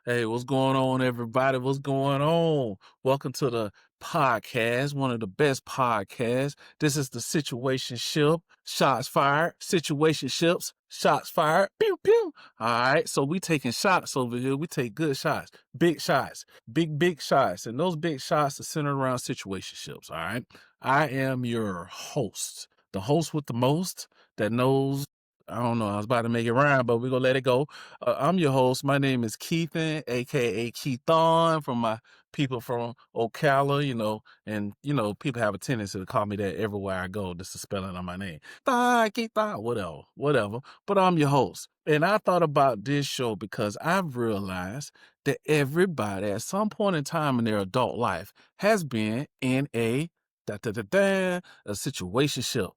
Hey, what's going on, everybody? What's going on? Welcome to the podcast, one of the best podcasts. This is the Situationship. Shots fired. Situationships. Shots fired. Pew pew. All right, so we taking shots over here. We take good shots, big shots, big shots, and those big shots are centered around situationships. All right, I am your host, the host with the most that knows. I don't know. I was about to make it rhyme, but we're gonna let it go. I'm your host. My name is Kethon, aka Kethon, from my people from Ocala, and people have a tendency to call me that everywhere I go. This is the spelling of my name. Kethon, whatever. But I'm your host. And I thought about this show because I've realized that everybody at some point in time in their adult life has been in a situationship.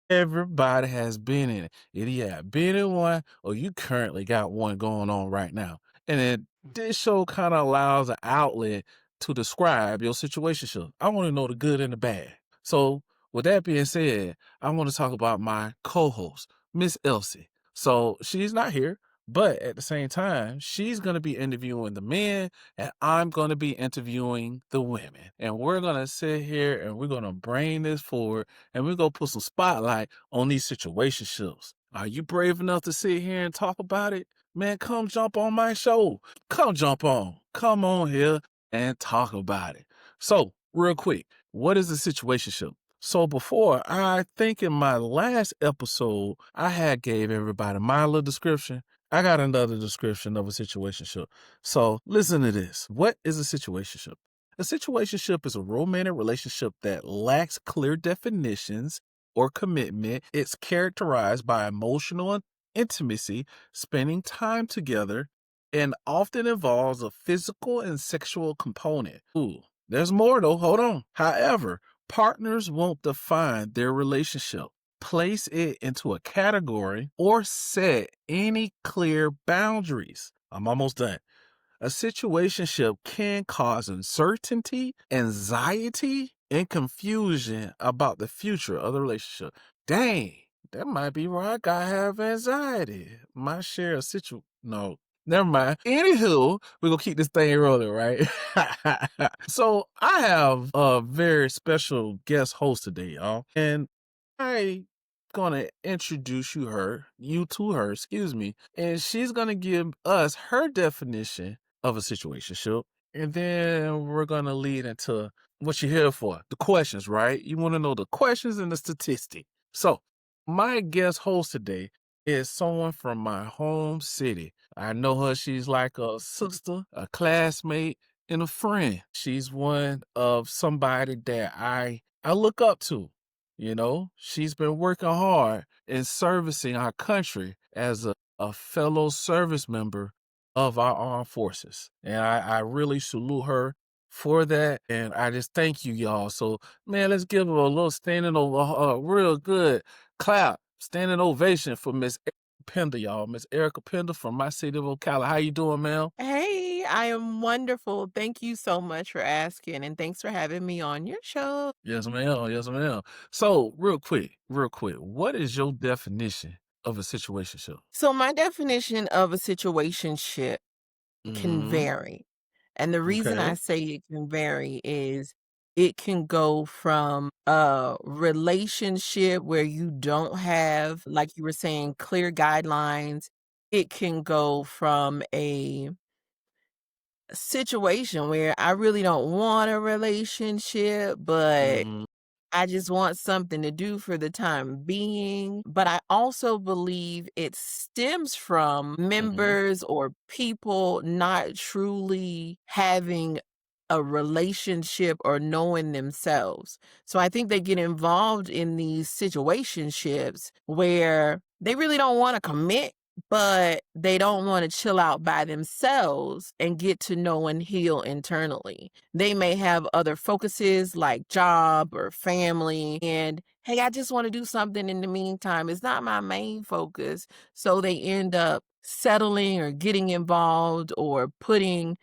Everybody has been in it. Either you have been in one or you currently got one going on right now. And then this show kind of allows an outlet to describe your situation. I want to know the good and the bad. So, with that being said, I want to talk about my co host, Miss Elsie. So, she's not here, but at the same time, she's going to be interviewing the men and I'm going to be interviewing the women. And we're going to sit here and we're going to bring this forward and we're going to put some spotlight on these situationships. Are you brave enough to sit here and talk about it? Man, come jump on my show. Come jump on. Come on here and talk about it. So, real quick, what is a situationship? So before, I think in my last episode, I had gave everybody my little description. I got another description of a situationship. So listen to this. What is a situationship? A situationship is a romantic relationship that lacks clear definitions or commitment. It's characterized by emotional intimacy, spending time together, and often involves a physical and sexual component. Ooh, there's more though. Hold on. However, partners won't define their relationship, place it into a category, or set any clear boundaries. I'm almost done. A situationship can cause uncertainty, anxiety, and confusion about the future of the relationship. Dang, that might be why I gotta have anxiety. My share of no, never mind. Anywho, we're gonna keep this thing rolling, right? So I have a very special guest host today, y'all. And I gonna introduce you to her, excuse me, and she's gonna give us her definition of a situationship, and then we're gonna lead into what you're here for, the questions, right? You want to know the questions and the statistic. So, my guest host today is someone from my home city. I know her; she's like a sister, a classmate, and a friend. She's one of somebody that I look up to. She's been working hard in servicing our country as a fellow service member of our armed forces. And I really salute her for that. And I just thank you, y'all. So, man, let's give her a little standing over, a real good clap, standing ovation for Miss Pinder, y'all. Miss Erica Pinder from my city of Ocala. How you doing, ma'am? Hey, I am wonderful. Thank you so much for asking, and thanks for having me on your show. Yes, ma'am. Yes, ma'am. So, real quick, what is your definition of a situationship? So, my definition of a situationship can Mhm. vary. And the reason I Okay. say it can vary is it can go from a relationship where you don't have, like you were saying, clear guidelines. It can go from a situation where I really don't want a relationship, but Mhm. I just want something to do for the time being, but I also believe it stems from Mhm. members or people not truly having a relationship or knowing themselves. So I think they get involved in these situationships where they really don't want to commit, but they don't want to chill out by themselves and get to know and heal internally. They may have other focuses like job or family. And hey, I just want to do something in the meantime. It's not my main focus. So they end up settling or getting involved or putting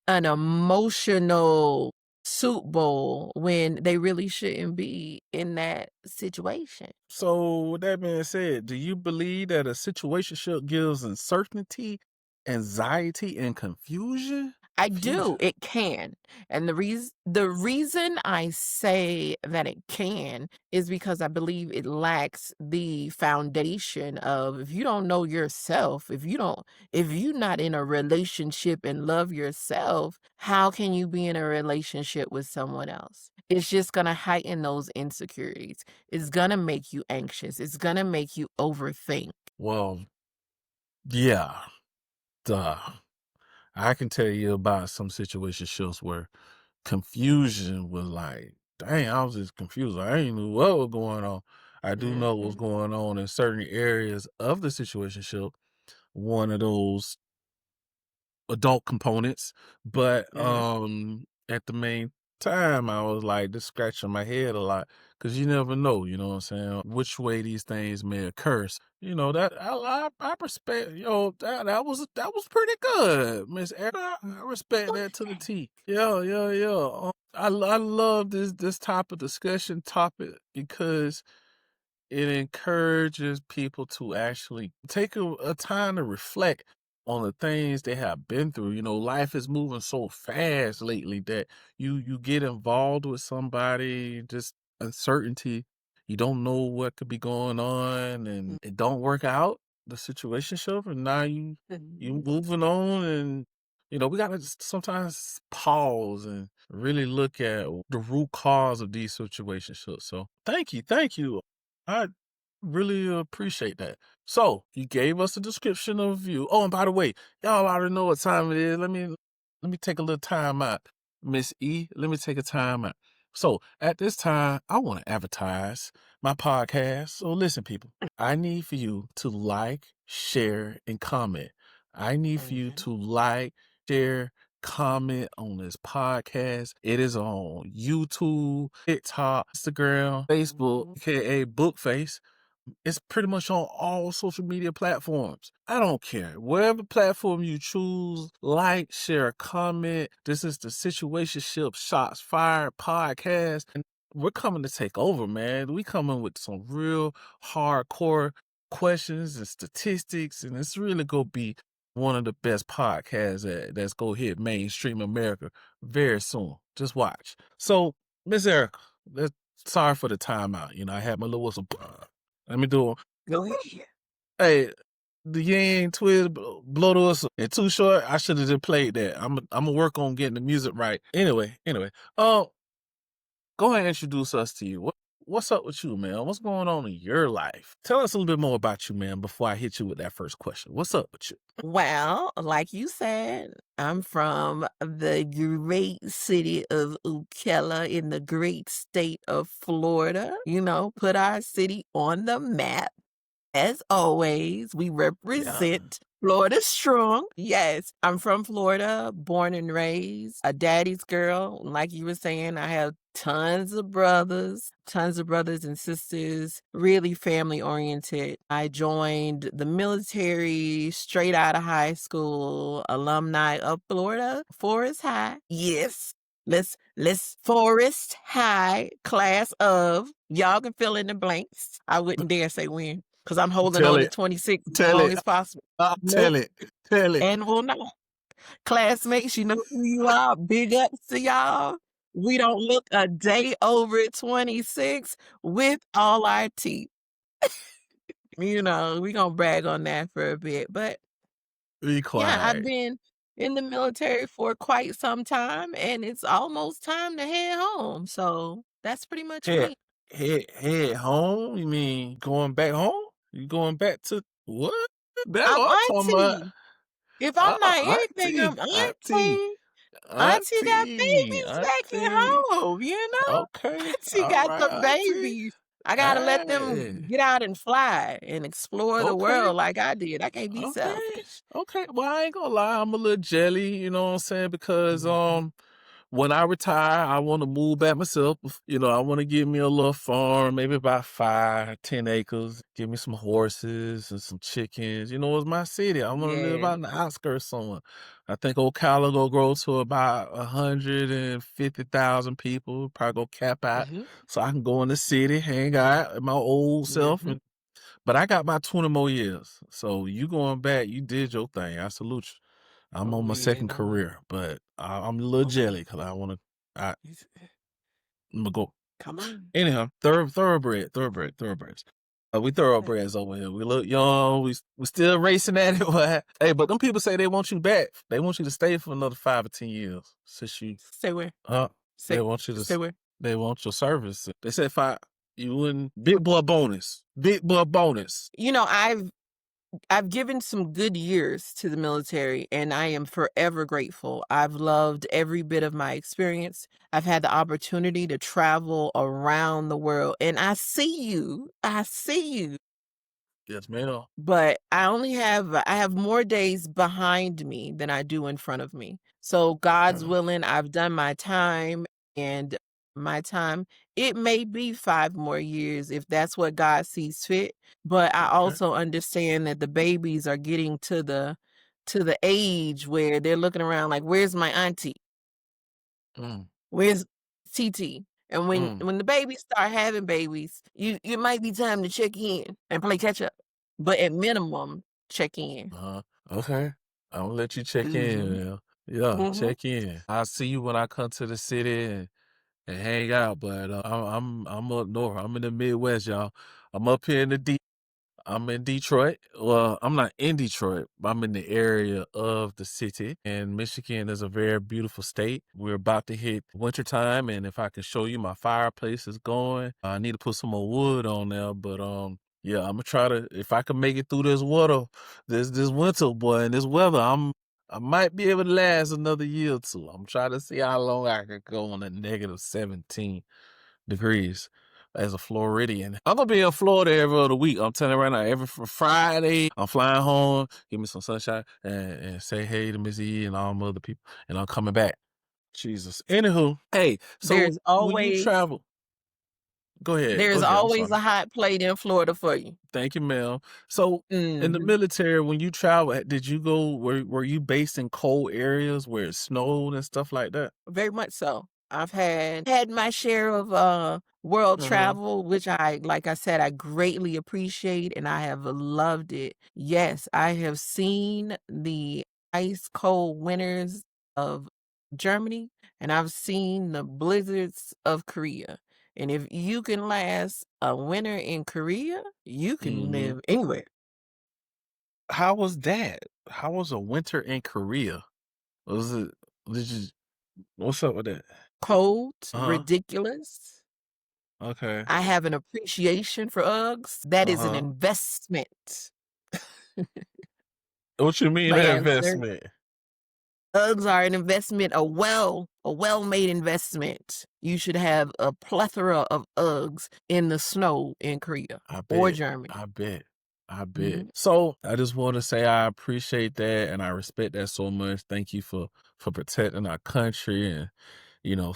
an emotional soup bowl when they really shouldn't be in that situation. So, with that being said, do you believe that a situationship gives uncertainty, anxiety and confusion? I do, Confusion. it can, and the reason I say that it can is because I believe it lacks the foundation of if you don't know yourself, if you're not in a relationship and love yourself, how can you be in a relationship with someone else? It's just gonna heighten those insecurities. It's gonna make you anxious. It's gonna make you overthink. Well, yeah, duh. I can tell you about some situationships where confusion was like, dang, I was just confused. I ain't knew what was going on. I do know what was Mhm, going on in certain areas of the situationship. One of those adult components, but, mhm. at the main time, I was, like, just scratching my head a lot because you never know, you know what I'm saying, which way these things may occur. You know, that I respect, that was pretty good, Miss Erica. I respect that to the T. Yeah, yeah, yeah. I love this type of discussion topic because it encourages people to actually take a time to reflect on the things they have been through. You know, life is moving so fast lately that you get involved with somebody, just uncertainty. You don't know what could be going on, and it don't work out the situationship, and now you Mhm. moving on, and we gotta sometimes pause and really look at the root cause of these situationships. So thank you. I really appreciate that. So you gave us a description of you. Oh, and by the way, y'all already know what time it is. Let me take a little time out. Miss E, let me take a time out. So at this time, I want to advertise my podcast. So listen, people, I need for you to like, share, and comment. I need for you Mhm. to like, share, comment on this podcast. It is on YouTube, TikTok, Instagram, Facebook, Mhm. aka Bookface. It's pretty much on all social media platforms. I don't care. Whatever platform you choose, like, share, comment. This is the Situationship Shots Fired podcast. And we're coming to take over, man. We coming with some real hardcore questions and statistics. And it's really going to be one of the best podcasts that's going to hit mainstream America very soon. Just watch. So, Miss Erica, sorry for the timeout. I had my little whistle. Let me do it. Go ahead. Hey, the Yang Twiz blow the whistle. And Too Short, I should have just played that. I'm gonna work on getting the music right. Anyway. Go ahead and introduce us to you. What's up with you, man? What's going on in your life? Tell us a little bit more about you, man, before I hit you with that first question. What's up with you? Well, like you said, I'm from the great city of Ocala in the great state of Florida. Put our city on the map. As always, we Yeah. represent Florida strong. Yes, I'm from Florida, born and raised, a daddy's girl. Like you were saying, I have tons of brothers and sisters, really family oriented. I joined the military straight out of high school, alumni of Florida, Forest High. Yes. Let's Forest High class of y'all can fill in the blanks. I wouldn't dare say when because I'm holding Tell on to it. 26 as Tell long it. as possible. Tell Nope. it. Tell it. And will not. Classmates, you know who you are. Big ups to y'all. We don't look a day over 26 with all our teeth. We gonna brag on that for a bit. But Be yeah, I've quiet. been in the military for quite some time and it's almost time to head home. So that's pretty much Head me. head home? You mean going back home? You going back to what? That's I'm what I'm talking about. auntie. If I'm not anything, Auntie, I'm auntie, auntie. Auntie got auntie, babies back at auntie. home. Okay, Auntie all got right, the auntie. babies. I gotta let them Hey, get out and fly and explore the okay, world like I did. I can't be okay, selfish. okay. Well, I ain't gonna lie, I'm a little jelly, you know what I'm saying? Because Mhm, when I retire, I want to move back myself. I want to give me a little farm, maybe about 5, 10 acres. Give me some horses and some chickens. It's my city. I want to live yeah. out in the outskirts somewhere. I think Ocala will grow to about 150,000 people. Probably go cap out, Mhm, so I can go in the city, hang out with my old self, mhm. But I got about 20 more years. So you going back, you did your thing. I salute you. I'm Oh on my yeah, second no. career, but I'm a little Oh yeah. jelly because I want to. I'm He's- gonna go. Come on. Anyhow, thoroughbreds. We thoroughbreds over here. We look young. We still racing at it. What? Hey, but them people say they want you back. They want you to stay for another 5 or 10 years since you. Stay where? Uh, they Stay want you to. stay where? They want your service. They said five. You wouldn't. Big boy bonus. Big boy bonus. You know, I've given some good years to the military, and I am forever grateful. I've loved every bit of my experience. I've had the opportunity to travel around the world, and I see you. I see you. Yes, ma'am. But I have more days behind me than I do in front of me. So God's willing, I've done my time, and my time, it may be 5 more years if that's what God sees fit, but I Okay. also understand that the babies are getting to the age where they're looking around like, "Where's my auntie? Mm, Where's TT?" And when mm. when the babies start having babies, it might be time to check in and play catch up. But at minimum, check in. Uh-huh. Okay. I'm gonna let you check in, Mhm. man. Yeah, Mhm. check in. I'll see you when I come to the city and hang out. But I'm up north. I'm in the Midwest, y'all. I'm up here in the D. I'm in Detroit. Well, I'm not in Detroit, but I'm in the area of the city. And Michigan is a very beautiful state. We're about to hit wintertime, and if I can show you my fireplace is going, I need to put some more wood on there. But yeah, I'm gonna try to if I can make it through this water, this winter, boy, and this weather, I might be able to last another year or two. I'm trying to see how long I can go on a negative 17 degrees as a Floridian. I'm gonna be in Florida every other week. I'm telling you right now, every Friday, I'm flying home, give me some sunshine, and say hey to Miss E and all my other people, and I'm coming back. Jesus. Anywho, hey, so There's when you always travel, go there's ahead. I'm always sorry. a hot plate in Florida for you. Thank you, Mel. So in the Mhm. military, when you travel, did you go? Were you based in cold areas where it snowed and stuff like that? Very much so. I've had my share of world Uh-huh. travel, which like I said, I greatly appreciate and I have loved it. Yes, I have seen the ice cold winters of Germany and I've seen the blizzards of Korea. And if you can last a winter in Korea, you can Hmm. live anywhere. How was that? How was a winter in Korea? Was it did you what's up with that? Cold, Uh-huh. ridiculous. Okay. I have an appreciation for Uggs. That is an Uh-huh. investment. What you mean My that answer. investment? Uggs are an investment, a well-made investment. You should have a plethora of Uggs in the snow in Korea I or bet. Germany. I bet. I bet. Mhm. So I just want to say I appreciate that and I respect that so much. Thank you for protecting our country and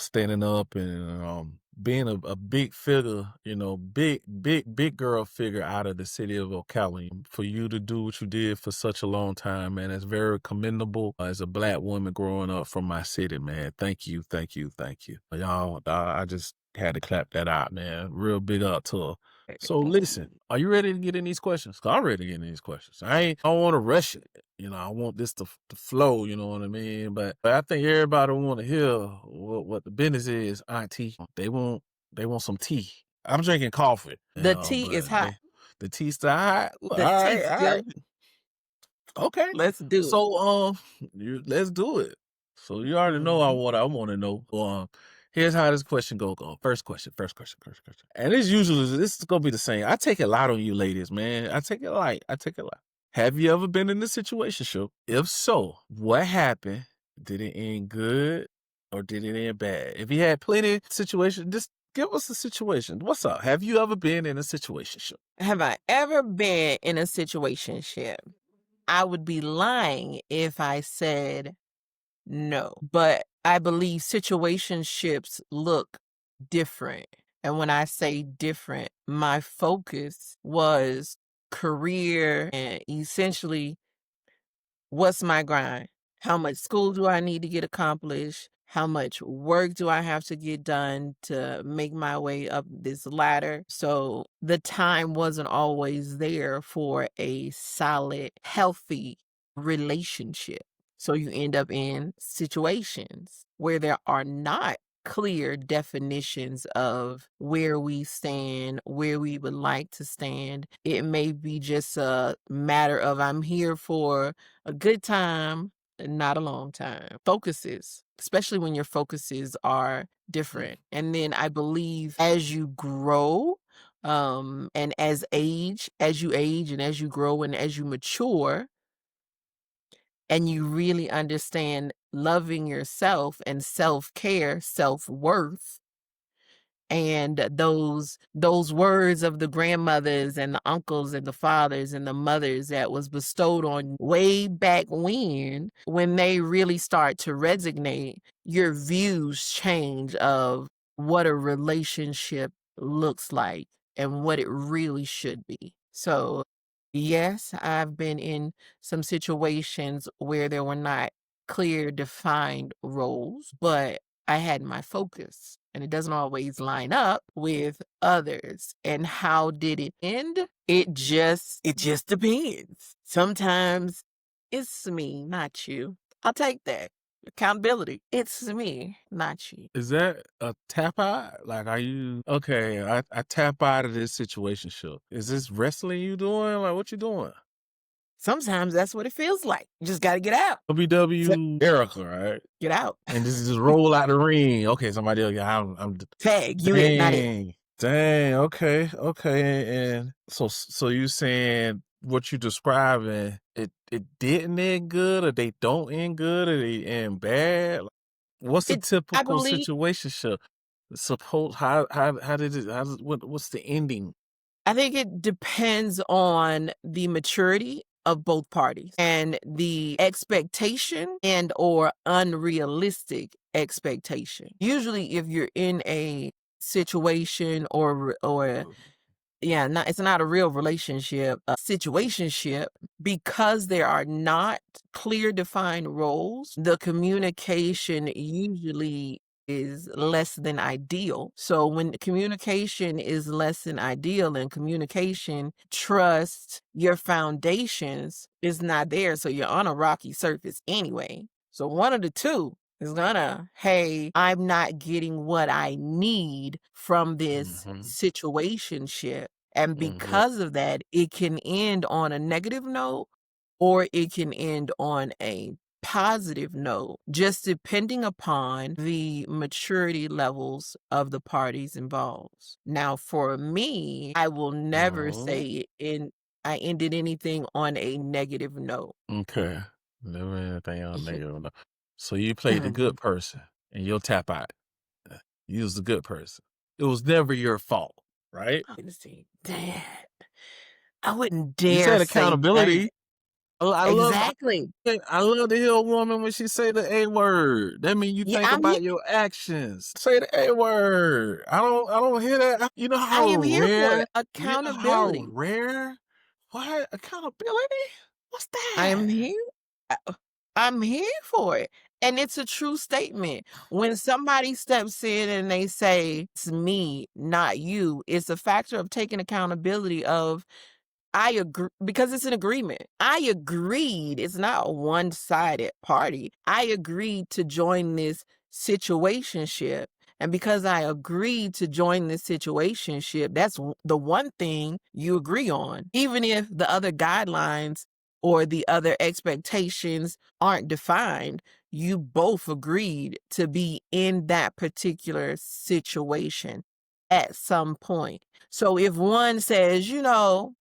standing up and being a big figure, big girl figure out of the city of Ocala. For you to do what you did for such a long time, man, it's very commendable as a black woman growing up from my city, man. Thank you, thank you, thank you. Y'all, I just had to clap that out, man. Real big up to her. So listen, are you ready to get in these questions? 'Cause I'm ready to get in these questions. I don't want to rush it. I want this to flow, you know what I mean? But I think everybody want to hear what the business is, auntie. They want some tea. I'm drinking coffee, The tea is but hot. the tea's still hot. All The tea right, all still. right. Okay. Let's do it. So let's do it. So you already know Mhm. what I want to know. Here's how this question go. First question. And this is gonna be the same. I take it light on you ladies, man. I take it light. I take it light. Have you ever been in a situation show? If so, what happened? Did it end good or did it end bad? If you had plenty of situations, just give us a situation. What's up? Have you ever been in a situation show? Have I ever been in a situationship? I would be lying if I said no, but I believe situationships look different. And when I say different, my focus was career and essentially what's my grind? How much school do I need to get accomplished? How much work do I have to get done to make my way up this ladder? So the time wasn't always there for a solid, healthy relationship. So you end up in situations where there are not clear definitions of where we stand, where we would like to stand. It may be just a matter of I'm here for a good time, not a long time. Focuses, especially when your focuses are different. And then I believe as you grow, and as you age and as you grow and as you mature, and you really understand loving yourself and self-care, self-worth, and those words of the grandmothers and the uncles and the fathers and the mothers that was bestowed on way back when they really start to resonate, your views change of what a relationship looks like and what it really should be. So yes, I've been in some situations where there were not clear defined roles, but I had my focus, and it doesn't always line up with others. And how did it end? It just depends. Sometimes it's me, not you. I'll take that. Accountability. It's me, not you. Is that a tap out? Like, are you okay? I tap out of this situationship. Is this wrestling you doing? Like, what you doing? Sometimes that's what it feels like. You just gotta get out. So WW Erica, right? get out. And just roll out the ring. Okay, somebody else. Yeah, Tag, you it, not it. dang, dang. Okay, okay. And so you saying what you describing? It didn't end good, or they don't end good, or they end bad? What's a It I typical believe situationship? Suppose how did it? What's the ending? I think it depends on the maturity of both parties and the expectation and or unrealistic expectation. Usually if you're in a situation or yeah, not it's not a real relationship, a situationship, because there are not clear defined roles, the communication usually is less than ideal. So when communication is less than ideal and communication, trust, your foundations is not there, so you're on a rocky surface anyway. So one of the two is gonna, hey, I'm not getting what I need from this Mhm, situationship. And mhm. because of that, it can end on a negative note or it can end on a positive note, just depending upon the maturity levels of the parties involved. Now, for me, I will never Oh, say I ended anything on a negative note. okay. Never anything on negative. So you played the good person, and you'll tap out. You was the good person. It was never your fault, right? Let see. Dad, I wouldn't You dare said say that. accountability. I love Exactly. I love to hear a woman when she say the A word. That means you Yeah, think I'm here. about your actions. Say the A word. I don't hear that. I am here for it. You know how Accountability. rare what accountability? What's I am that? here. uh, I'm here for it. And it's a true statement. When somebody steps in and they say, it's me, not you, it's a factor of taking accountability of I agree because it's an agreement. I agreed. It's not a one-sided party. I agreed to join this situationship. And because I agreed to join this situationship, that's the one thing you agree on. Even if the other guidelines or the other expectations aren't defined, you both agreed to be in that particular situation at some point. So if one says,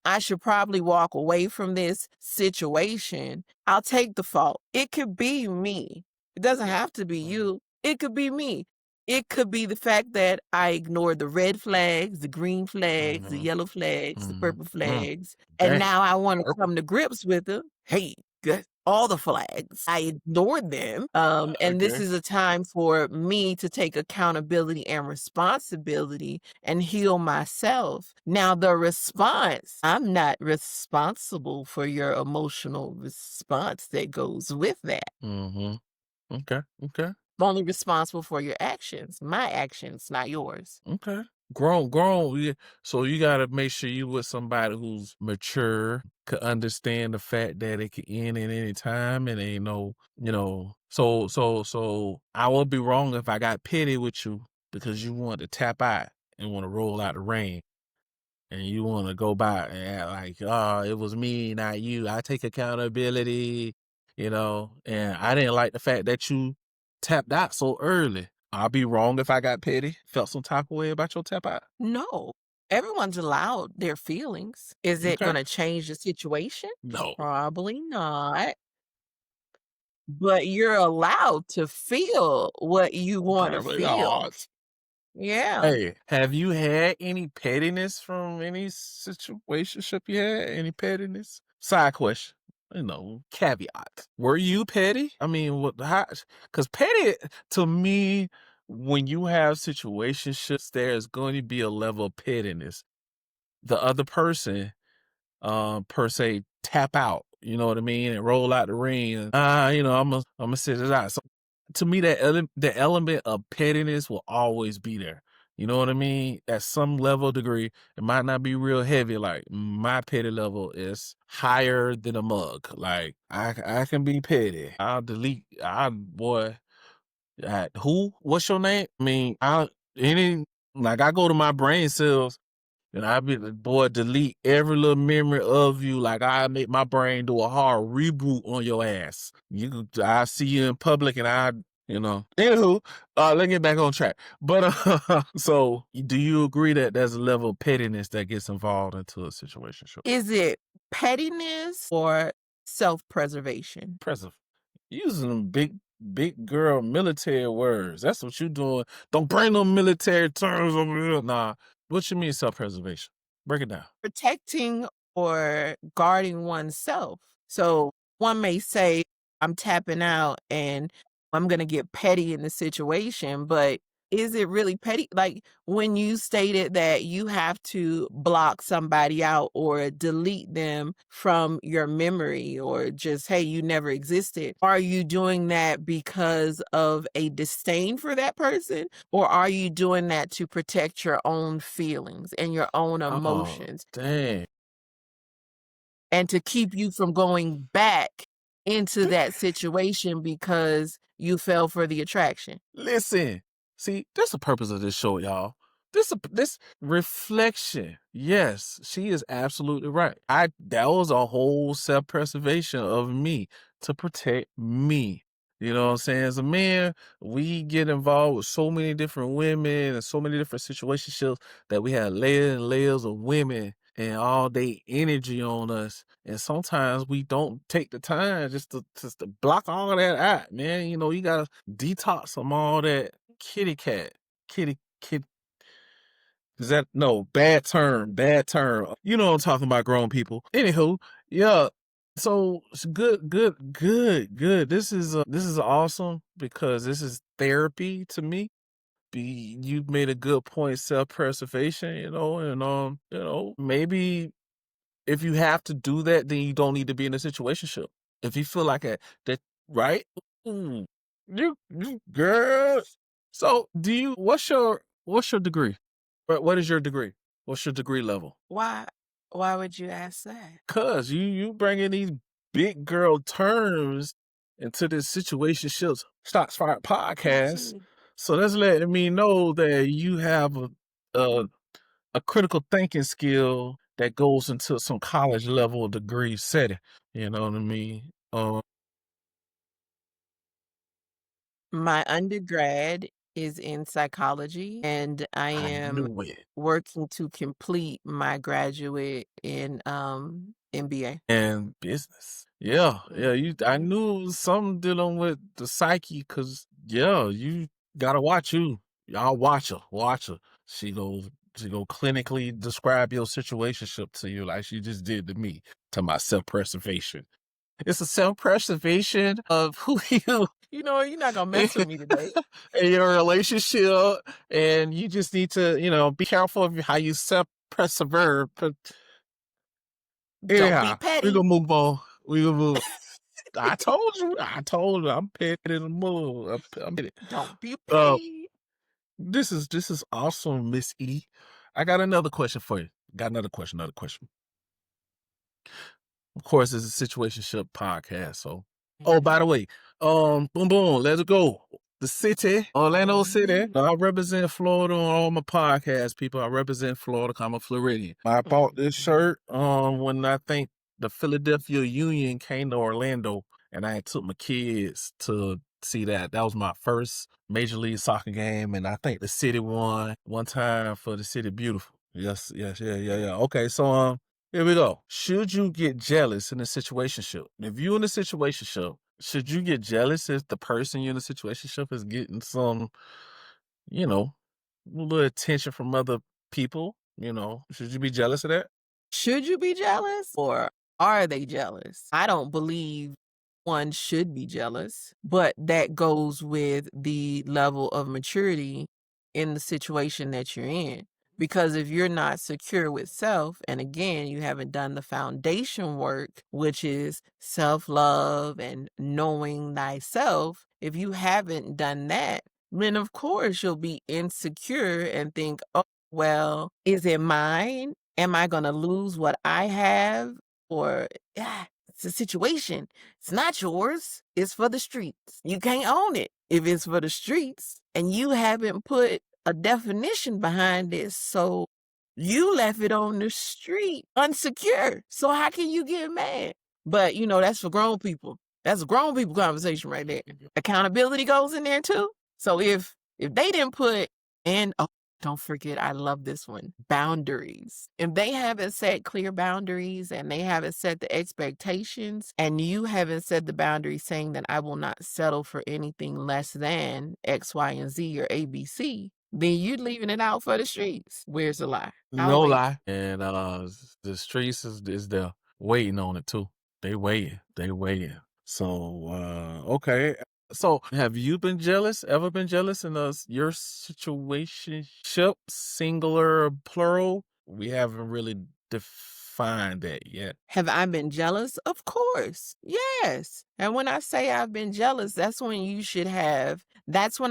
I should probably walk away from this situation, I'll take the fault. It could be me. It doesn't have to be Mhm, you. It could be me. It could be the fact that I ignored the red flags, the green flags, the mhm, yellow flags, the mhm, purple mm. flags. And Dang, now I want to purple. come to grips with them. Hey, good. All the flags. I ignored them. And this Okay. is a time for me to take accountability and responsibility and heal myself. Now, the response, I'm not responsible for your emotional response that goes with that. Mhm. Okay, okay. only responsible for your actions, my actions, not yours. Okay. Grown, yeah. So you gotta make sure you with somebody who's mature, could understand the fact that it could end at any time and ain't no, so I would be wrong if I got petty with you because you want to tap out and want to roll out the rain and you want to go by and act like, oh, it was me, not you. I take accountability, and I didn't like the fact that you tapped out so early. I'll be wrong if I got petty, felt some type of way about your tap out. No, everyone's allowed their feelings. Is it Okay. gonna change the situation? No, Probably not, but you're allowed to feel what you wanna apparently feel. not. Yeah. Hey, have you had any pettiness from any situationship you had? Any pettiness? Side question. Caveat. Were you petty? I mean, what? How? Because petty to me, when you have situationships, there's going to be a level of pettiness. The other person, per se, tap out. You know what I mean, and roll out the ring. And, I'm gonna sit it out. So to me, the element of pettiness will always be there. You know what I mean? At some level degree, it might not be real heavy. Like my petty level is higher than a mug. Like I can be petty. I'll delete. Boy. Who? What's your name? I mean, any like I go to my brain cells and I be like, boy, delete every little memory of you. Like I make my brain do a hard reboot on your ass. I see you in public, and Anywho, let's get back on track. But so do you agree that there's a level of pettiness that gets involved into a situation? Sure. Is it pettiness or self-preservation? Impressive. Using them big girl military words. That's what you doing. Don't bring no military terms over here. Nah. What you mean self-preservation? Break it down. Protecting or guarding oneself. So one may say, I'm tapping out and I'm going to get petty in the situation, but is it really petty? Like when you stated that you have to block somebody out or delete them from your memory or just, hey, you never existed. Are you doing that because of a disdain for that person? Or are you doing that to protect your own feelings and your own Oh, emotions dang. and to keep you from going back into that situation because you fell for the attraction? Listen, see, that's the purpose of this show, y'all. This reflection. Yes, she is absolutely right. That was a whole self preservation of me to protect me. You know what I'm saying? As a man, we get involved with so many different women and so many different situationships that we have layers and layers of women and all day energy on us. And sometimes we don't take the time just to block all that out, man. You gotta detox from all that kitty cat. Kitty. Is that no bad term? Bad term. You know what I'm talking about, grown people. Anywho, yeah. So it's good. This is awesome because this is therapy to me. You made a good point, self preservation. And maybe if you have to do that, then you don't need to be in a situationship. If you feel like that, right? Mm, you girl. So what's your degree? What is your degree? What's your degree level? Why why would you ask that? Cause you bringing these big girl terms into this situationships Stocks Fire Thank podcast. you. So that's letting me know that you have a a critical thinking skill that goes into some college level degree setting. You know what I mean? My undergrad is in psychology, and I I am knew it. working to complete my graduate in MBA. And business. Yeah. I Mhm. knew it was something dealing with the psyche because, yeah, you gotta watch you. Y'all watch her. She go, she go clinically describe your situationship to you like she just did to me, to my self preservation. It's a self preservation of who you You know what? You're not gonna in mess with me today. your relationship, and you just need to, be careful of how you self preserve. But Don't be anyhow, we petty. gonna move on. We gonna move. I told you, I'm petty in the mud. I'm petty. Don't be Uh, petty. this is awesome, Miss E. I got another question for you. Got another question. Another question. Of course, it's a situationship podcast. So, oh, by the way, boom, boom, let's go. The city, Orlando City. I represent Florida on all my podcast people. I represent Florida. I'm a Floridian. I bought this shirt when I think the Philadelphia Union came to Orlando, and I took my kids to see that. That was my first Major League Soccer game, and I think the city won one time for the city beautiful. Yes, yes, yeah, yeah, yeah. Okay, so here we go. Should you get jealous in a situationship? If you in a situationship, should you get jealous if the person you're in a situationship is getting some, you know, little attention from other people? Should you be jealous of that? Should you be jealous or are they jealous? I don't believe one should be jealous, but that goes with the level of maturity in the situation that you're in. Because if you're not secure with self, and again, you haven't done the foundation work, which is self love and knowing thyself, if you haven't done that, then of course you'll be insecure and think, oh, well, is it mine? Am I gonna lose what I have? Or, yeah, it's a situation. It's not yours. It's for the streets. You can't own it if it's for the streets and you haven't put a definition behind it. So you left it on the street unsecure. So how can you get mad? But that's for grown people. That's a grown people conversation right there. Accountability goes in there too. So if they didn't put in, oh, don't forget, I love this one, boundaries. If they haven't set clear boundaries and they haven't set the expectations and you haven't set the boundaries saying that I will not settle for anything less than X, Y, and Z or ABC, then you're leaving it out for the streets. Where's the lie? I'll No wait. lie. And the streets is there waiting on it too. They waiting. They waiting. So okay. So have you been jealous? Ever been jealous in your situationship, singular or plural? We haven't really defined that yet. Have I been jealous? Of course. Yes. And when I say I've been jealous, that's when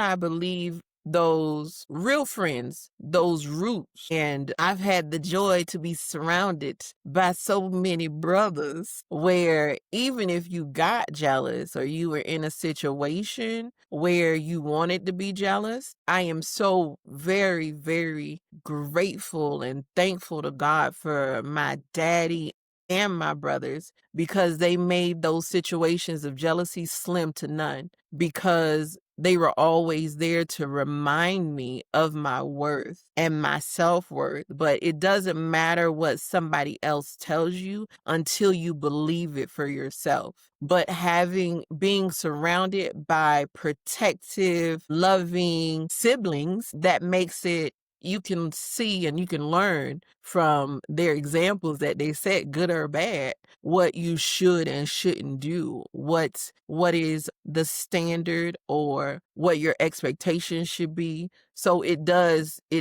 I believe those real friends, those roots. And I've had the joy to be surrounded by so many brothers where even if you got jealous or you were in a situation where you wanted to be jealous, I am so very, very grateful and thankful to God for my daddy and my brothers because they made those situations of jealousy slim to none because they were always there to remind me of my worth and my self-worth. But it doesn't matter what somebody else tells you until you believe it for yourself. But being surrounded by protective, loving siblings, that makes it you can see and you can learn from their examples that they set, good or bad, what you should and shouldn't do, what is the standard or what your expectations should be. So it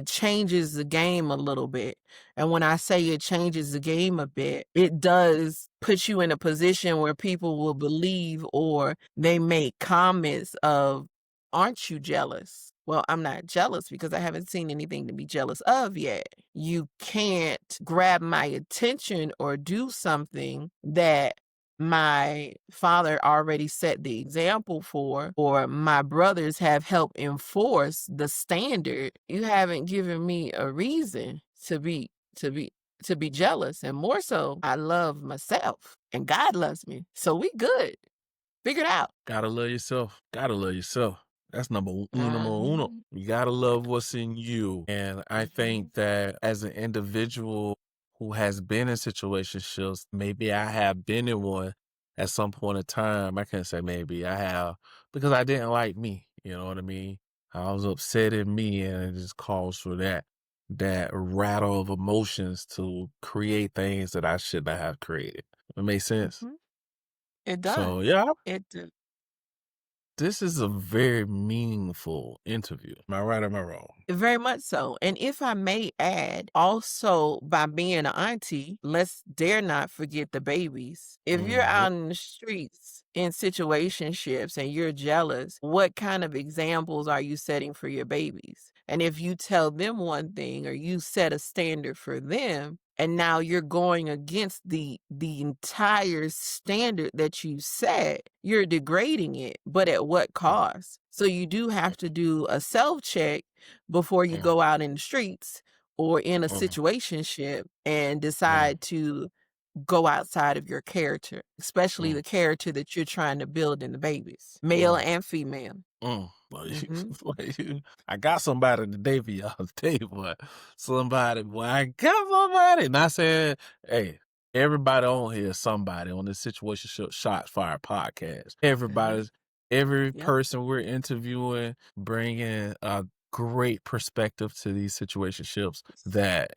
changes the game a little bit. And when I say it changes the game a bit, it does put you in a position where people will believe or they make comments of, aren't you jealous? Well, I'm not jealous because I haven't seen anything to be jealous of yet. You can't grab my attention or do something that my father already set the example for, or my brothers have helped enforce the standard. You haven't given me a reason to be to be jealous. And more so, I love myself and God loves me. So we good. Figure it out. Gotta love yourself. Gotta love yourself. That's number uno. Mhm. You gotta love what's in you. And I Mhm. think that as an individual who has been in situationships, maybe I have been in one at some point in time. I can't say maybe I have because I didn't like me. You know what I mean? I was upset at me and it just calls for that rattle of emotions to create things that I should not have created. It makes sense. Mhm. It So does. yeah, It does. this is a very meaningful interview. Am I right or am I wrong? Very much so. And if I may add, also by being an auntie, let's dare not forget the babies. If you're Mhm. out in the streets in situationships and you're jealous, what kind of examples are you setting for your babies? And if you tell them one thing or you set a standard for them, and now you're going against the entire standard that you set, you're degrading it, but at what Mm, cost? So you do have to do a self check before you mm, go out in the streets or in a mm, situationship and mm, decide to go outside of your character, especially mm, the character that you're trying to build in the babies, male mm, and female. Boy, Mhm. boy, I got somebody today for y'all today, boy. Somebody, boy, I got somebody. Not saying, hey, everybody on here is somebody on this Situation Shots Fire podcast. Mhm. Every Yep. person we're interviewing bringing a great perspective to these situationships that,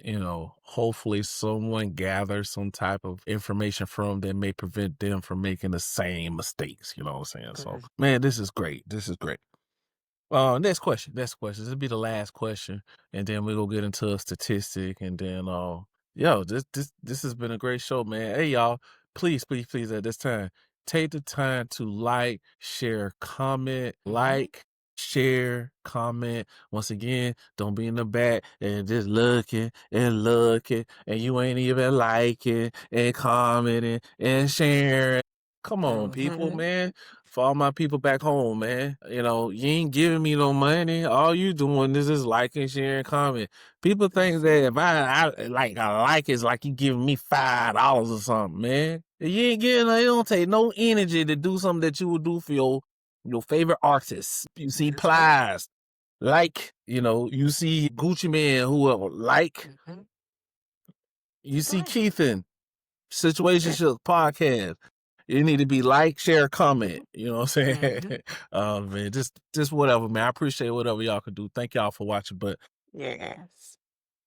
hopefully someone gathers some type of information from that may prevent them from making the same mistakes. You know what I'm saying? So, Mhm. man, this is great. This is great. Next question. Next question. This will be the last question, and then we go get into a statistic, and then yo, this has been a great show, man. Hey, y'all, please, please, please, at this time, take the time to like, share, comment, Mhm. share, comment. Once again, don't be in the back and just looking, and you ain't even liking and commenting and sharing. Come on, people, Mhm. man. For all my people back home, man. You ain't giving me no money. All you doing is just liking, sharing, comment. People think Mhm. that if I like a like is like you giving me $5 or something, man. You ain't getting it don't take no energy to do something that you would do for your favorite artists. You see That's right. Plies, you see Gucci Man who will like, Mhm. you That's see right. Keithan, Yeah. Situationship podcast. You need to be like, share, comment. Mhm. You know what I'm saying? Mhm. Man, just whatever, man. I appreciate whatever y'all can do. Thank y'all for watching. But Yes.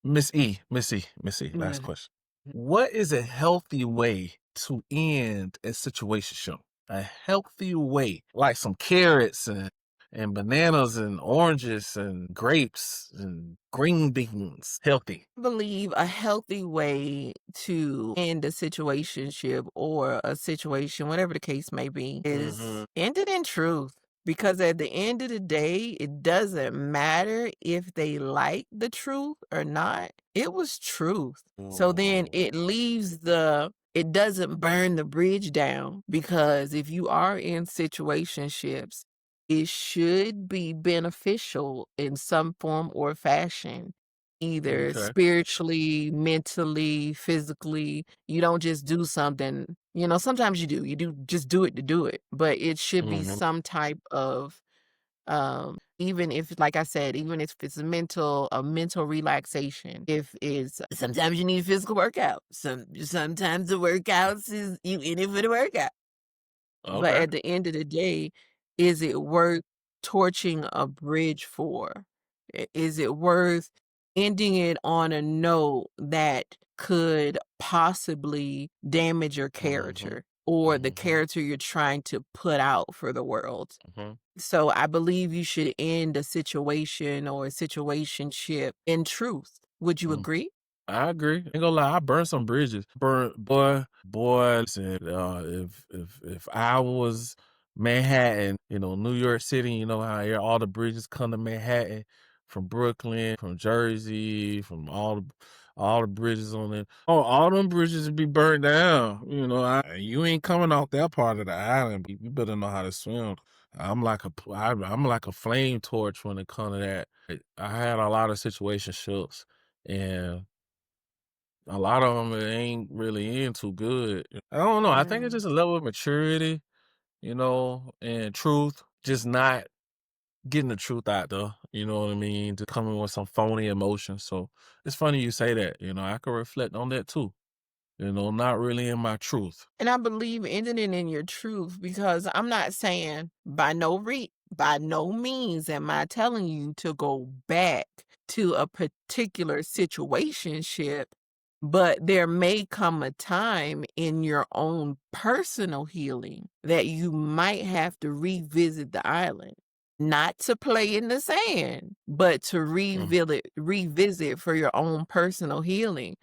Miss E, last Mhm. question. What is a healthy way to end a situationship? A healthy way, like some carrots and bananas and oranges and grapes and green beans. Healthy. Believe a healthy way to end a situationship or a situation, whatever the case may be, Mm-hmm. is end it in truth. Because at the end of the day, it doesn't matter if they like the truth or not. It was truth. So then Mm, it doesn't burn the bridge down because if you are in situationships, it should be beneficial in some form or fashion, either okay. spiritually, mentally, physically. You don't just do something, sometimes you do just do it to do it, but it should be Mm-hmm. some type of even if, like I said, even if it's a mental relaxation, if it's sometimes you need physical workout, sometimes the workouts is you in it for the workout. But Okay. at the end of the day, is it worth torching a bridge for? Is it worth ending it on a note that could possibly damage your Mm-hmm. character or the Mm-hmm. character you're trying to put out for the world? Mm-hmm. So I believe you should end a situation or a situationship in truth. Would you agree? I agree. Ain't gonna lie, I burned some bridges. Boy. Listen, if I was Manhattan, New York City, you know how here all the bridges come to Manhattan, from Brooklyn, from Jersey, from all the bridges on it. Oh, all them bridges would be burned down. You ain't coming off that part of the island. You better know how to swim. I'm like a flame torch when it comes to that. I had a lot of situationships, and a lot of them it ain't really in too good. I don't know. I think it's Mm. just a level of maturity, and truth. Just not getting the truth out there. You know what I mean? Just coming with some phony emotions. So it's funny you say that. I can reflect on that too. Not really in my truth. And I believe ending it in your truth because I'm not saying by no means am I telling you to go back to a particular situationship, but there may come a time in your own personal healing that you might have to revisit the island. Not to play in the sand, but to Mm, revisit for your own personal healing.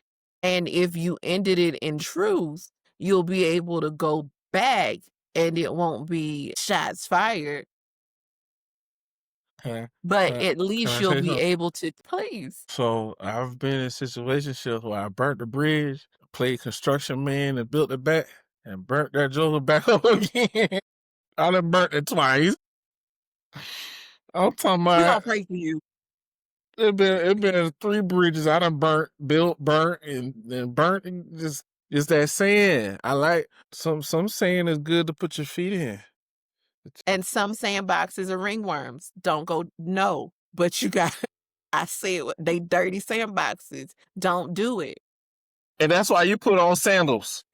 And if you ended it in truth, you'll be able to go back and it won't be shots fired, Can but can at can least I you'll say be something? able to please. So I've been in situationships where I burnt the bridge, played construction man, and built it back, and burnt that joker back up again. I done burnt it twice. I'm talking We about gonna pray for you. it been 3 bridges I done burnt, built, burnt, and then burnt. And just that saying. I like some saying is good to put your feet in. And some sandboxes are ringworms. Don't go no, but you got I said they dirty sandboxes. Don't do it. And that's why you put on sandals.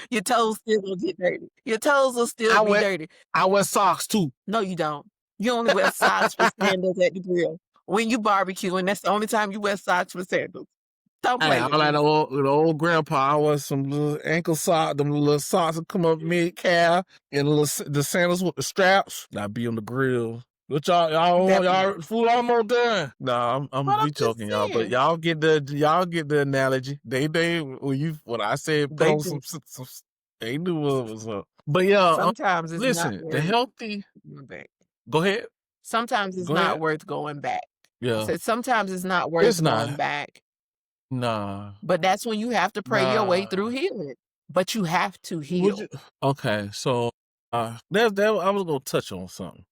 Your toes still gonna get dirty. Your toes will still I be wear dirty. I wear socks too. No, you don't. You only wear socks with sandals at the grill. When you barbecuing, that's the only time you wear socks with sandals. Don't Hey, play I'm with like me. the old grandpa. I wear some little ankle sock, them little socks that come up mid calf, and the sandals with the straps. I be on the grill. What y'all want That y'all part. food almost done? Nah, I'm But I'm be just joking y'all, but saying, y'all get the analogy. They when I said put they on do. some they knew what was up. But yeah, Sometimes it's not listen, the worth healthy. going back. Go ahead, Sometimes it's go not ahead. worth going back. I Yeah, said sometimes it's not it's worth going not. back. Nah, But that's when you have to pray your way through nah. healing. But you have to Would heal. you? Okay, so that I was gonna touch on something.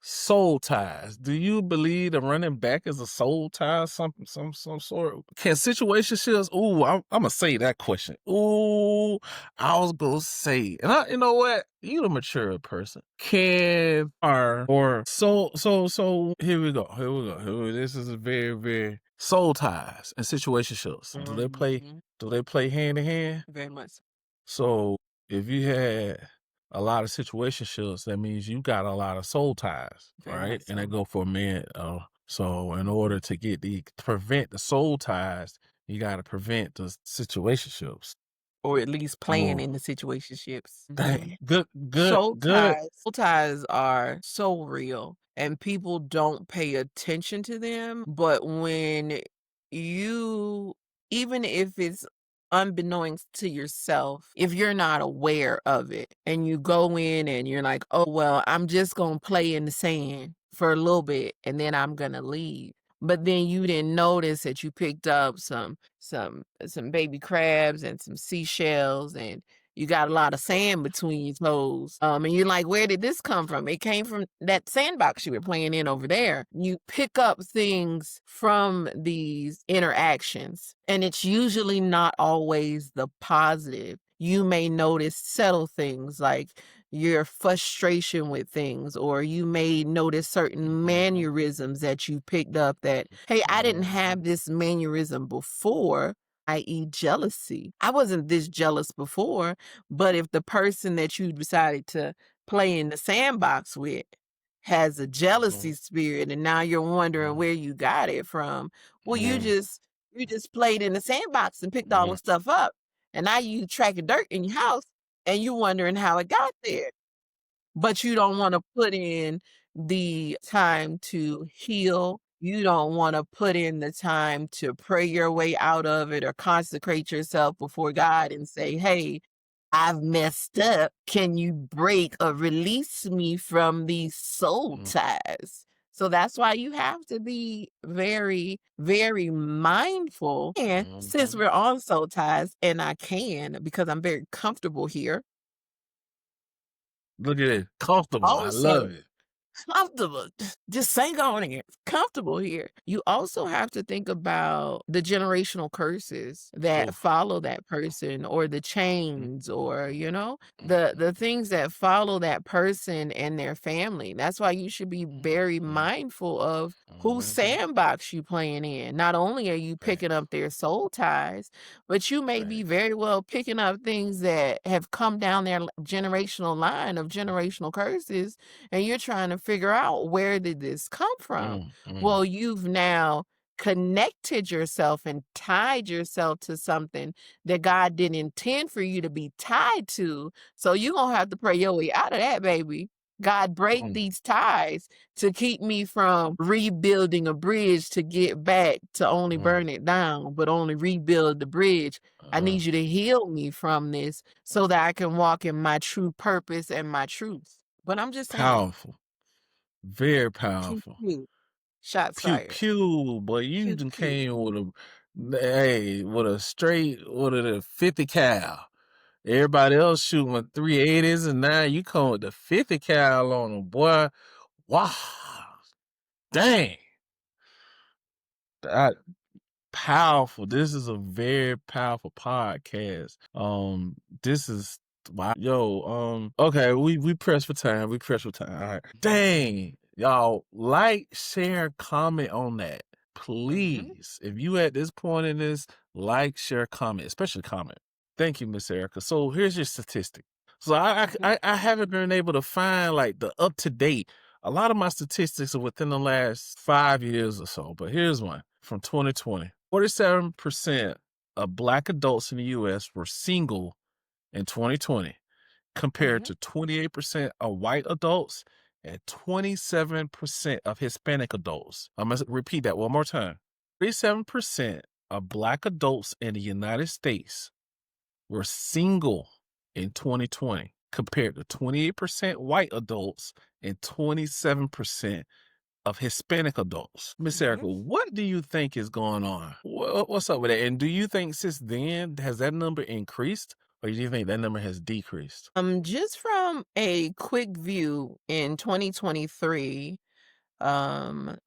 Soul ties. Do you believe the running back is a soul tie? Some sort. Can situationships? Ooh, I'm gonna say that question. Ooh, I was gonna say, and you know what? You the mature person. Can or so? Here we go. Here we go. This is a very soul ties and situationships. Mhm. Do they play hand in hand? Very much. So if you had a lot of situationships, that means you got a lot of soul ties, Very right? much And that so. go for men. So in order to prevent the soul ties, you got to prevent the situationships. Or at least playing So in the situationships. dang, good, good, Soul good. ties. Soul ties are so real and people don't pay attention to them. But when you, even if it's unbeknownst to yourself, if you're not aware of it and you go in and you're like, oh, well, I'm just going to play in the sand for a little bit and then I'm going to leave. But then you didn't notice that you picked up some baby crabs and some seashells and you got a lot of sand between your toes. And you're like, where did this come from? It came from that sandbox you were playing in over there. You pick up things from these interactions, and it's usually not always the positive. You may notice subtle things like your frustration with things, or you may notice certain Mhm, mannerisms that you picked up that, hey, I didn't mhm, have this mannerism before, i.e., jealousy. I wasn't this jealous before, but if the person that you decided to play in the sandbox with has a jealousy mhm, spirit and now you're wondering mhm, where you got it from, well, mhm, you just played in the sandbox and picked all mhm, the stuff up. And now you tracking dirt in your house and you wondering how it got there. But you don't wanna put in the time to heal. You don't wanna put in the time to pray your way out of it or consecrate yourself before God and say, "Hey, I've messed up. Can you break or release me from these soul mhm, ties?" So that's why you have to be very, very mindful. And since mhm. we're on soul ties, and I can because I'm very comfortable here, Look at it, comfortable. I love also it. comfortable. Just saying on it. Comfortable here. You also have to think about the generational curses that Oof. follow that person or the Mhm, chains or, mhm, the things that follow that person and their family. That's why you should be very mhm, mindful of whose mhm. sandbox you playing in. Not only are you picking Facts, up their soul ties, but you may be facts. very well picking up things that have come down their generational line of generational curses and you're trying to figure out where did this come from? Mm, mm. Well, you've now connected yourself and tied yourself to something that God didn't intend for you to be tied to. So you're going to have to pray your way out of that, baby. God break Mm, these ties to keep me from rebuilding a bridge to get back to only mm, burn it down, but only rebuild the bridge. I uh, need you to heal me from this so that I can walk in my true purpose and my truth. But I'm just saying, powerful. Very pew, powerful. pew, shots Pew fired. pew, boy, you Pew, done pew. came with with a straight, what are the 50 cal. Everybody else shooting with 380s, and now you come with the 50 cal on them, boy. Wow. Dang. That powerful. This is a very powerful podcast. This is wow. Yo, okay, we press for time. We press for time. All right. Dang. Y'all like, share, comment on that. Mhm, Please. If you at this point in this, like, share, comment, especially comment. Thank you, Miss Erica. So here's your statistic. So mhm, I haven't been able to find like the up to date. A lot of my statistics are within the last 5 years or so, but here's one from 2020. 47% of Black adults in the US were single in 2020, compared mhm. to 28% of white adults and 27% of Hispanic adults. I'm going to repeat that one more time. 37% of Black adults in the United States were single in 2020, compared to 28% white adults and 27% of Hispanic adults. Miss Mhm. Erica, what do you think is going on? What's up with that? And do you think since then has that number increased, or do you think that number has decreased? Just from a quick view in 2023,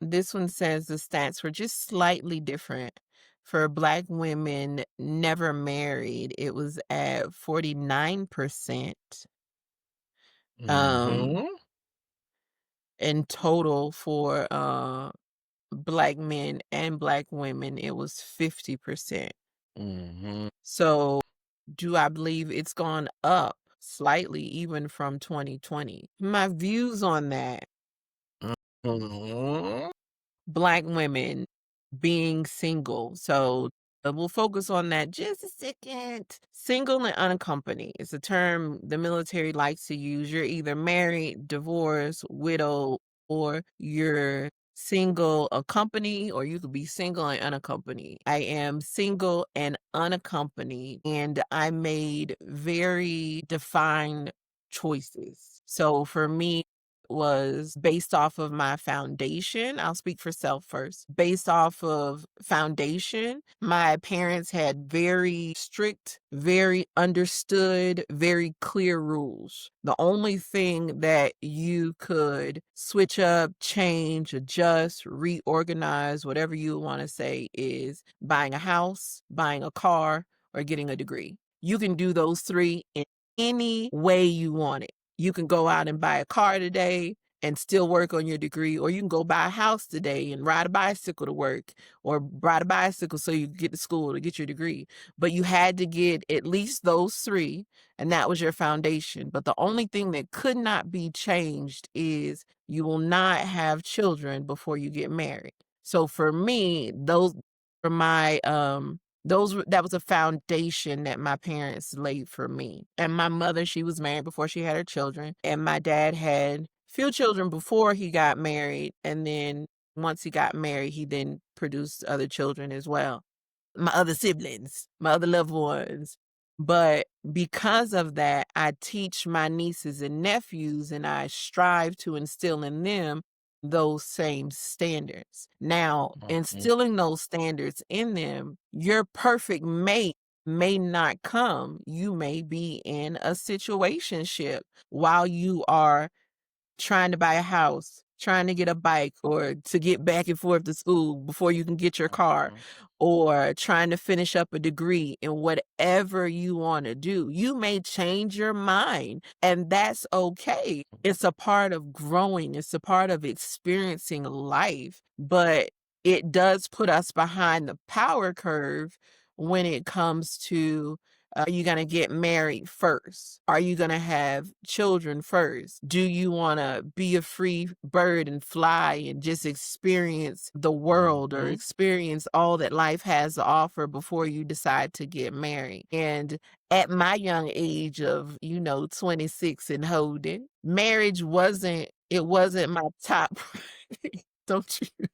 this one says the stats were just slightly different. For Black women never married, it was at 49%. Um, Mm-hmm. in total for Black men and Black women, it was 50%. Mm-hmm. So, do I believe it's gone up slightly even from 2020? My views on that: Mm-hmm. Black women being single. So we'll focus on that just a second. Single and unaccompanied is a term the military likes to use. You're either married, divorced, widow, or you're single accompanied, or you could be single and unaccompanied. I am single and unaccompanied, and I made very defined choices. So for me, was based off of my foundation. I'll speak for self first. Based off of foundation, my parents had very strict, very understood, very clear rules. The only thing that you could switch up, change, adjust, reorganize, whatever you want to say, is buying a house, buying a car, or getting a degree. You can do those three in any way you want it. You can go out and buy a car today and still work on your degree, or you can go buy a house today and ride a bicycle to work, or ride a bicycle so you can get to school to get your degree. But you had to get at least those three, and that was your foundation. But the only thing that could not be changed is you will not have children before you get married. So for me, those were my that was a foundation that my parents laid for me. And my mother, she was married before she had her children, and my dad had few children before he got married, and then once he got married, he then produced other children as well. My other siblings, my other loved ones. But because of that, I teach my nieces and nephews, and I strive to instill in them those same standards. Now, Mm-hmm. instilling those standards in them, your perfect mate may not come. You may be in a situationship while you are trying to buy a house, trying to get a bike, or to get back and forth to school before you can get your car, or trying to finish up a degree in whatever you want to do. You may change your mind, and that's okay. It's a part of growing, it's a part of experiencing life, but it does put us behind the power curve when it comes to Are you going to get married first? Are you going to have children first? Do you want to be a free bird and fly and just experience the world or Mhm. experience all that life has to offer before you decide to get married? And at my young age of, 26 and holding, marriage wasn't my top don't you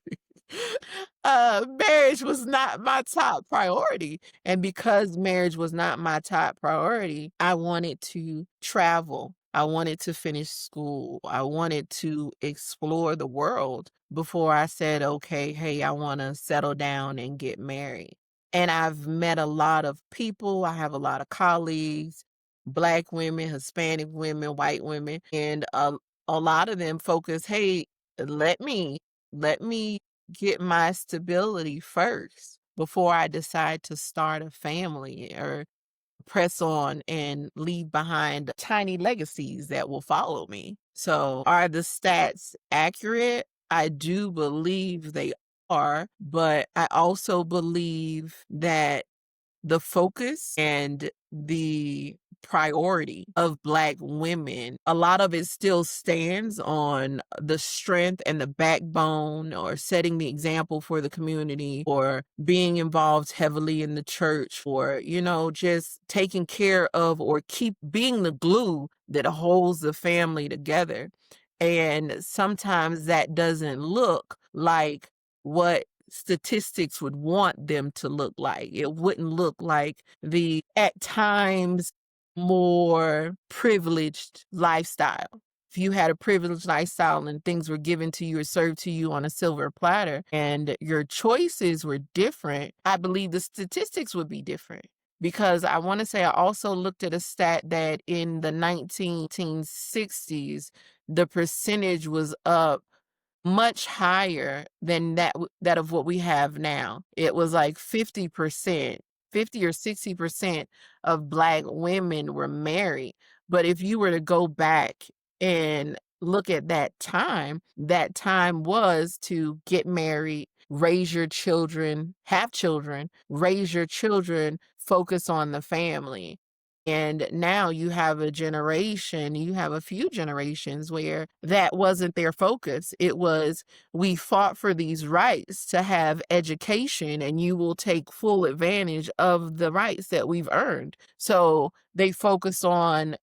marriage was not my top priority. And because marriage was not my top priority, I wanted to travel. I wanted to finish school. I wanted to explore the world before I said, okay, hey, I want to settle down and get married. And I've met a lot of people. I have a lot of colleagues, Black women, Hispanic women, white women, and a lot of them focus, hey, let me let me get my stability first before I decide to start a family or press on and leave behind tiny legacies that will follow me. So, are the stats accurate? I do believe they are, but I also believe that the focus and the priority of Black women, a lot of it still stands on the strength and the backbone or setting the example for the community or being involved heavily in the church or, just taking care of or keep being the glue that holds the family together. And sometimes that doesn't look like what statistics would want them to look like. It wouldn't look like the, at times, more privileged lifestyle. If you had a privileged lifestyle and things were given to you or served to you on a silver platter and your choices were different, I believe the statistics would be different. Because I want to say I also looked at a stat that in the 1960s, the percentage was up much higher than that of what we have now. It was like 50%, 50 or 60% of Black women were married. But if you were to go back and look at that time was to get married, raise your children, have children, raise your children, focus on the family. And now you have you have a few generations where that wasn't their focus. It was, we fought for these rights to have education, and you will take full advantage of the rights that we've earned. So they focus on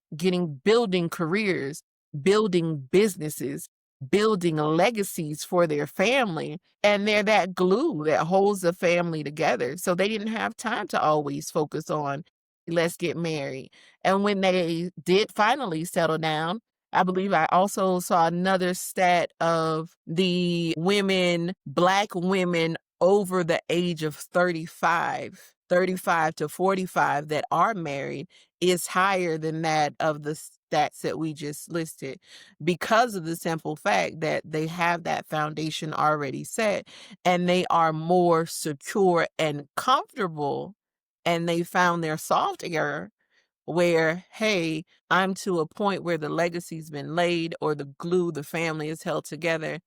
building careers, building businesses, building legacies for their family. And they're that glue that holds the family together. So they didn't have time to always focus on, let's get married. And when they did finally settle down, I believe I also saw another stat of the Black women over the age of 35 to 45 that are married is higher than that of the stats that we just listed because of the simple fact that they have that foundation already set and they are more secure and comfortable, and they found their soft error where, hey, I'm to a point where the legacy's been laid or the glue, the family is held together.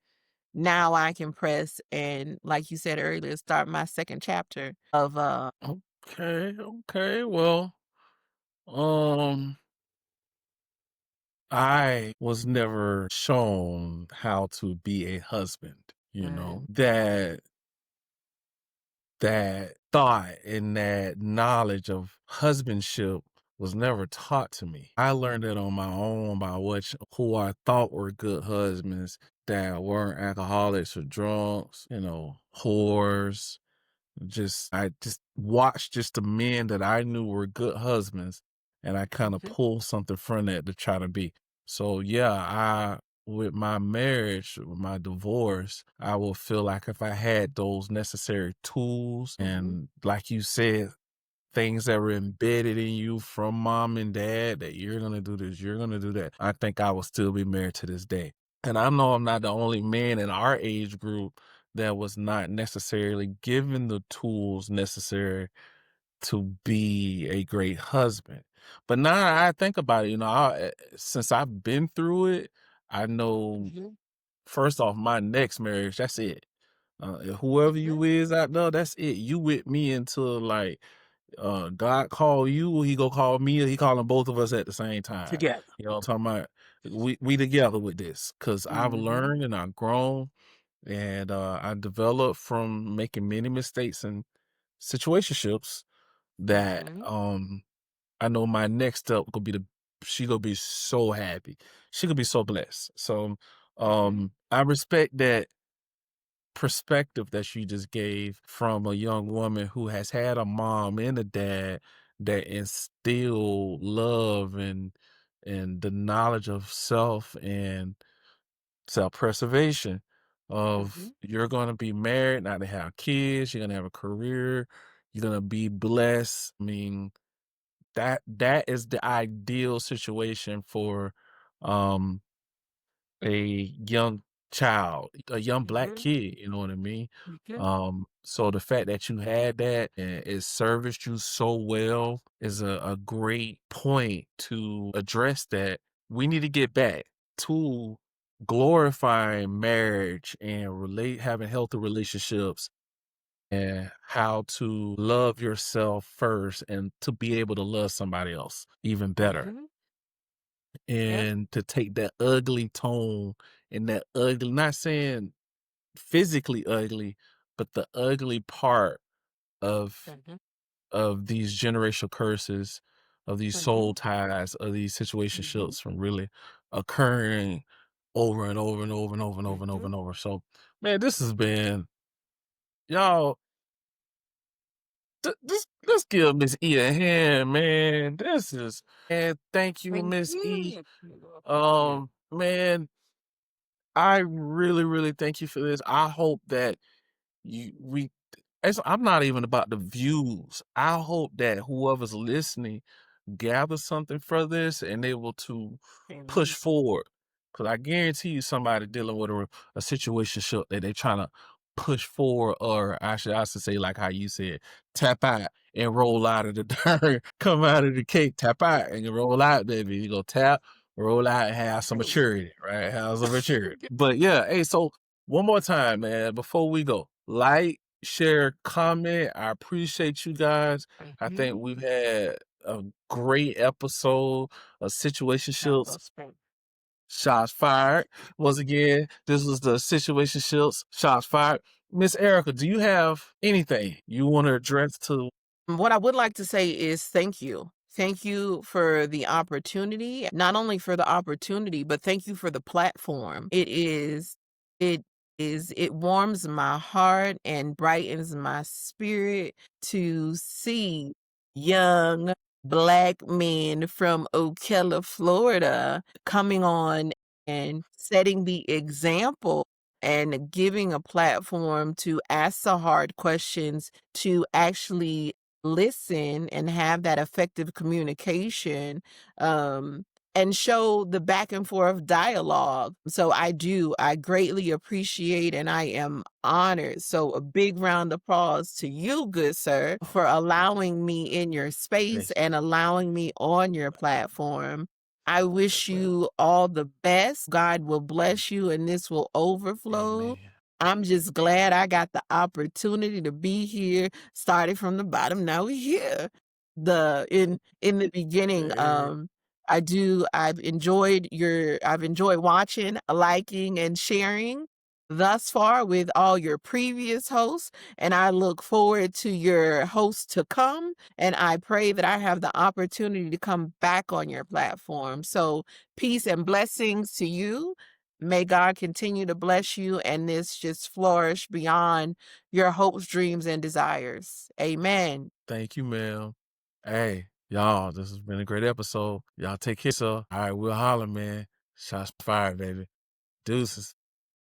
Now I can press and, like you said earlier, start my second chapter of Okay, okay. Well, um, I was never shown how to be a husband, mm, that thought and that knowledge of husbandship was never taught to me. I learned it on my own by who I thought were good husbands that weren't alcoholics or drunks, whores. I just watched just the men that I knew were good husbands, and I kind of mhm, pulled something from that to try to be. So yeah, with my marriage, with my divorce, I will feel like if I had those necessary tools mhm, and like you said, things that were embedded in you from mom and dad that you're gonna do this, you're gonna do that, I think I will still be married to this day. And I know I'm not the only man in our age group that was not necessarily given the tools necessary to be a great husband. But now I think about it, since I've been through it, I know mhm, first off, my next marriage, that's it. Whoever mhm, you is out there, that's it. You with me until like God call you, he gonna call me, or he calling both of us at the same time. Together. You know what I'm talking about? We together with this because I've Mhm. learned and I've grown and I developed from making many mistakes and situationships that Mhm. I know my next step gonna be she gonna be so happy. She gonna be so blessed. So Mhm. I respect that perspective that you just gave from a young woman who has had a mom and a dad that instill love and the knowledge of self and self-preservation of Mhm. you're gonna be married, not to have kids, you're gonna have a career, you're gonna be blessed. I mean, that is the ideal situation for um a young child, a young black Mhm. kid, you know what I mean? Mhm. So the fact that you had that and it serviced you so well is a great point to address that. We need to get back to glorifying marriage and having healthy relationships and how to love yourself first and to be able to love somebody else even better Mhm. Yep. and to take that ugly tone and that ugly, not saying physically ugly, but the ugly part of Mhm. these generational curses, of these soul Mhm. ties, of these Mhm. situationships from really occurring over and over and over and over and over and over Mhm. and over. So, man, this has been y'all. Just let's give Miss E a hand, man. This is and thank you, Thank Miss E. you. You're welcome. Man, I really, really thank you for this. I hope that you we I'm not even about the views. I hope that whoever's listening gather something for this and able to push Amen. forward. Cause I guarantee you somebody dealing with a situationship that they trying to push forward, or I should say like how you said, tap out and roll out of the dirt, come out of the cake, tap out and you roll out, baby. You go tap, roll out and have some maturity, right? Have some maturity. But yeah, hey, so one more time, man, before we go, like, share, comment. I appreciate you guys. I think Mhm. we've had a great episode of That situationships. was fun. Shots fired. Once again, this was the situationships. Shots fired. Miss Erica, do you have anything you want to address to? What I would like to say is thank you. Thank you for the opportunity. Not only for the opportunity, but thank you for the platform. It it warms my heart and brightens my spirit to see young black men from Ocala, Florida coming on and setting the example and giving a platform to ask the hard questions, to actually listen and have that effective communication, um, and show the back and forth dialogue. So I greatly appreciate and I am honored. So a big round of applause to you, good sir, for allowing me in your space Yes. and allowing me on your platform. I wish you all the best. God will bless you and this will overflow. Amen. I'm just glad I got the opportunity to be here, started from the bottom, now we're here. In the beginning, Sir. I've enjoyed watching, liking, and sharing thus far with all your previous hosts, and I look forward to your hosts to come, and I pray that I have the opportunity to come back on your platform. So, peace and blessings to you. May God continue to bless you and this just flourish beyond your hopes, dreams, and desires. Amen. Thank you, ma'am. Hey, y'all, this has been a great episode. Y'all take care, sir. All right, we'll holler, man. Shots fired, baby. Deuces.